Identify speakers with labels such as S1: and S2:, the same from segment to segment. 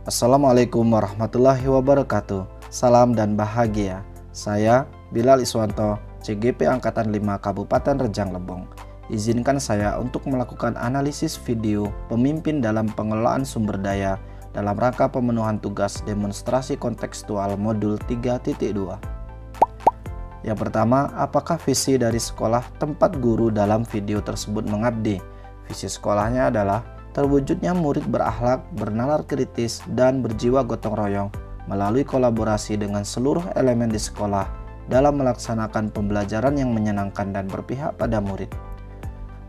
S1: Assalamualaikum warahmatullahi wabarakatuh. Salam dan bahagia. Saya Bilal Iswanto, CGP Angkatan 5 Kabupaten Rejang Lebong. Izinkan saya untuk melakukan analisis video pemimpin dalam pengelolaan sumber daya dalam rangka pemenuhan tugas demonstrasi kontekstual modul 3.2. Yang pertama, apakah visi dari sekolah tempat guru dalam video tersebut mengabdi? Visi sekolahnya adalah terwujudnya murid berakhlak, bernalar kritis, dan berjiwa gotong royong melalui kolaborasi dengan seluruh elemen di sekolah dalam melaksanakan pembelajaran yang menyenangkan dan berpihak pada murid.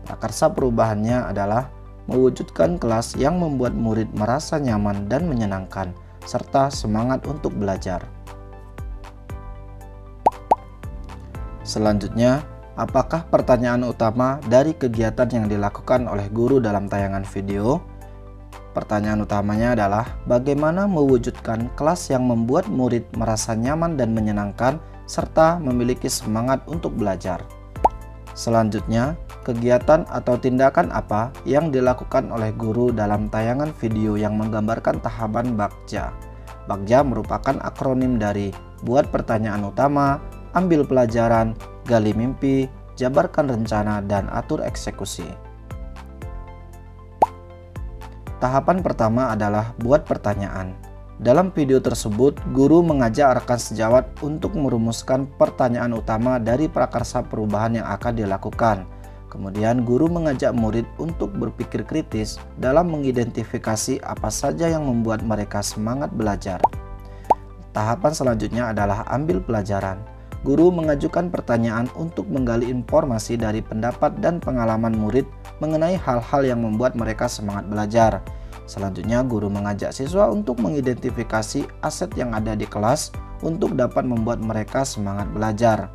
S1: Prakarsa perubahannya adalah mewujudkan kelas yang membuat murid merasa nyaman dan menyenangkan, serta semangat untuk belajar. Selanjutnya, apakah pertanyaan utama dari kegiatan yang dilakukan oleh guru dalam tayangan video? Pertanyaan utamanya adalah bagaimana mewujudkan kelas yang membuat murid merasa nyaman dan menyenangkan serta memiliki semangat untuk belajar. Selanjutnya, kegiatan atau tindakan apa yang dilakukan oleh guru dalam tayangan video yang menggambarkan tahapan Bagja? Bagja merupakan akronim dari buat pertanyaan utama, ambil pelajaran, gali mimpi, jabarkan rencana, dan atur eksekusi. Tahapan pertama adalah buat pertanyaan. Dalam video tersebut, guru mengajak rekan sejawat untuk merumuskan pertanyaan utama dari prakarsa perubahan yang akan dilakukan. Kemudian guru mengajak murid untuk berpikir kritis dalam mengidentifikasi apa saja yang membuat mereka semangat belajar. Tahapan selanjutnya adalah ambil pelajaran. Guru mengajukan pertanyaan untuk menggali informasi dari pendapat dan pengalaman murid mengenai hal-hal yang membuat mereka semangat belajar. Selanjutnya, guru mengajak siswa untuk mengidentifikasi aset yang ada di kelas untuk dapat membuat mereka semangat belajar.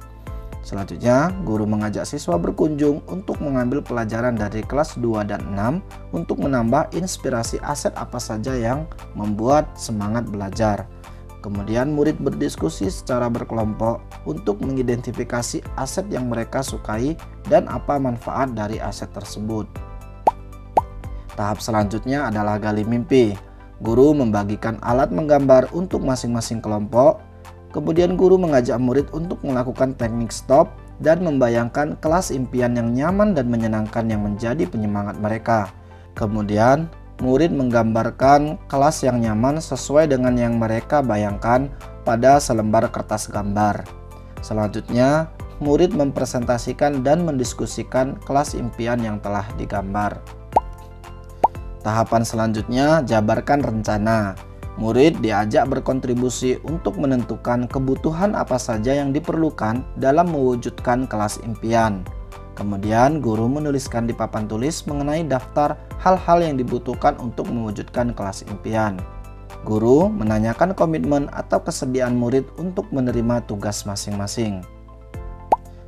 S1: Selanjutnya, guru mengajak siswa berkunjung untuk mengambil pelajaran dari kelas 2 dan 6 untuk menambah inspirasi aset apa saja yang membuat semangat belajar. Kemudian murid berdiskusi secara berkelompok untuk mengidentifikasi aset yang mereka sukai dan apa manfaat dari aset tersebut. Tahap selanjutnya adalah gali mimpi. Guru membagikan alat menggambar untuk masing-masing kelompok. Kemudian guru mengajak murid untuk melakukan teknik stop dan membayangkan kelas impian yang nyaman dan menyenangkan yang menjadi penyemangat mereka. Kemudian murid menggambarkan kelas yang nyaman sesuai dengan yang mereka bayangkan pada selembar kertas gambar. Selanjutnya, murid mempresentasikan dan mendiskusikan kelas impian yang telah digambar. Tahapan selanjutnya, jabarkan rencana. Murid diajak berkontribusi untuk menentukan kebutuhan apa saja yang diperlukan dalam mewujudkan kelas impian. Kemudian guru menuliskan di papan tulis mengenai daftar hal-hal yang dibutuhkan untuk mewujudkan kelas impian. Guru menanyakan komitmen atau kesediaan murid untuk menerima tugas masing-masing.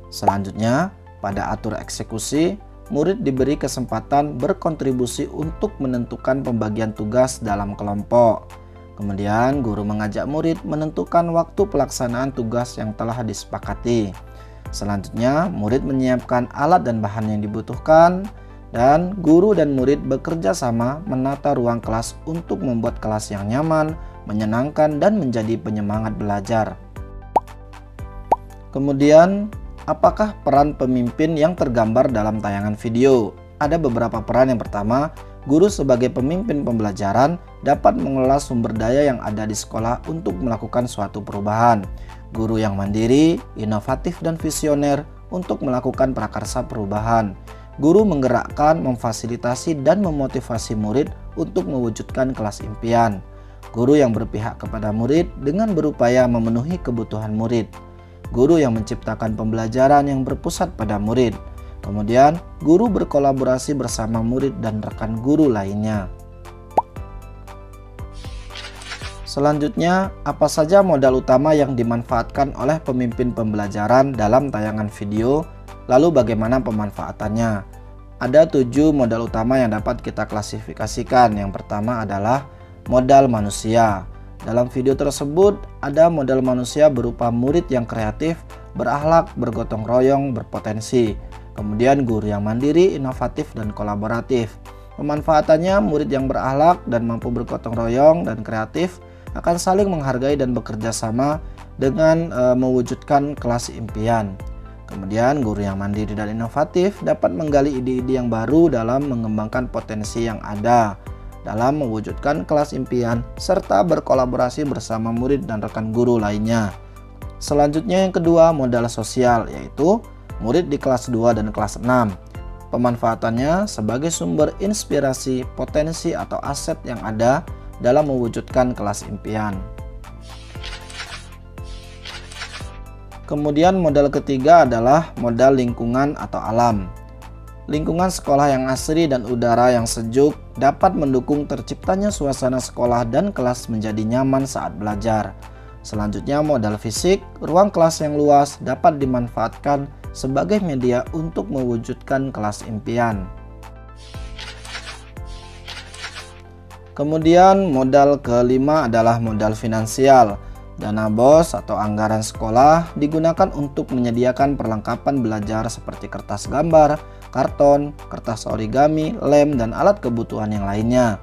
S1: Selanjutnya, pada atur eksekusi, murid diberi kesempatan berkontribusi untuk menentukan pembagian tugas dalam kelompok. Kemudian guru mengajak murid menentukan waktu pelaksanaan tugas yang telah disepakati. Selanjutnya, murid menyiapkan alat dan bahan yang dibutuhkan, dan guru dan murid bekerja sama menata ruang kelas untuk membuat kelas yang nyaman, menyenangkan, dan menjadi penyemangat belajar. Kemudian, apakah peran pemimpin yang tergambar dalam tayangan video? Ada beberapa peran. Yang pertama, guru sebagai pemimpin pembelajaran dapat mengelola sumber daya yang ada di sekolah untuk melakukan suatu perubahan. Guru yang mandiri, inovatif, dan visioner untuk melakukan prakarsa perubahan. Guru menggerakkan, memfasilitasi, dan memotivasi murid untuk mewujudkan kelas impian. Guru yang berpihak kepada murid dengan berupaya memenuhi kebutuhan murid. Guru yang menciptakan pembelajaran yang berpusat pada murid. Kemudian, guru berkolaborasi bersama murid dan rekan guru lainnya. Selanjutnya, apa saja modal utama yang dimanfaatkan oleh pemimpin pembelajaran dalam tayangan video, lalu bagaimana pemanfaatannya? Ada 7 modal utama yang dapat kita klasifikasikan. Yang pertama adalah modal manusia. Dalam video tersebut, ada modal manusia berupa murid yang kreatif, berakhlak, bergotong royong, berpotensi. Kemudian guru yang mandiri, inovatif, dan kolaboratif. Pemanfaatannya, murid yang berakhlak dan mampu bergotong royong dan kreatif akan saling menghargai dan bekerja sama dengan mewujudkan kelas impian. Kemudian, guru yang mandiri dan inovatif dapat menggali ide-ide yang baru dalam mengembangkan potensi yang ada dalam mewujudkan kelas impian serta berkolaborasi bersama murid dan rekan guru lainnya. Selanjutnya yang kedua, modal sosial, yaitu murid di kelas 2 dan kelas 6. Pemanfaatannya sebagai sumber inspirasi, potensi atau aset yang ada dalam mewujudkan kelas impian. Kemudian modal ketiga adalah modal lingkungan atau alam. Lingkungan sekolah yang asri dan udara yang sejuk dapat mendukung terciptanya suasana sekolah dan kelas menjadi nyaman saat belajar. Selanjutnya modal fisik, ruang kelas yang luas dapat dimanfaatkan sebagai media untuk mewujudkan kelas impian. Kemudian modal kelima adalah modal finansial. Dana BOS atau anggaran sekolah digunakan untuk menyediakan perlengkapan belajar seperti kertas gambar, karton, kertas origami, lem, dan alat kebutuhan yang lainnya.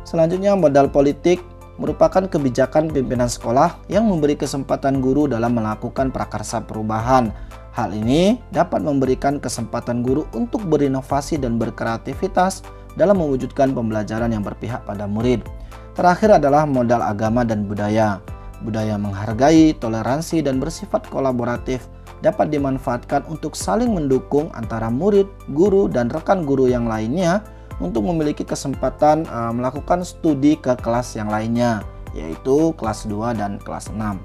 S1: Selanjutnya modal politik merupakan kebijakan pimpinan sekolah yang memberi kesempatan guru dalam melakukan prakarsa perubahan. Hal ini dapat memberikan kesempatan guru untuk berinovasi dan berkreativitas dalam mewujudkan pembelajaran yang berpihak pada murid. Terakhir adalah modal agama dan budaya. Budaya menghargai, toleransi, dan bersifat kolaboratif dapat dimanfaatkan untuk saling mendukung antara murid, guru, dan rekan guru yang lainnya untuk memiliki kesempatan melakukan studi ke kelas yang lainnya, yaitu kelas 2 dan kelas 6.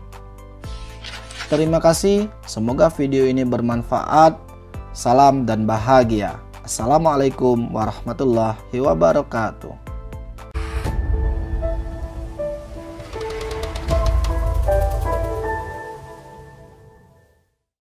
S1: Terima kasih, semoga video ini bermanfaat. Salam dan bahagia. Assalamualaikum warahmatullahi wabarakatuh.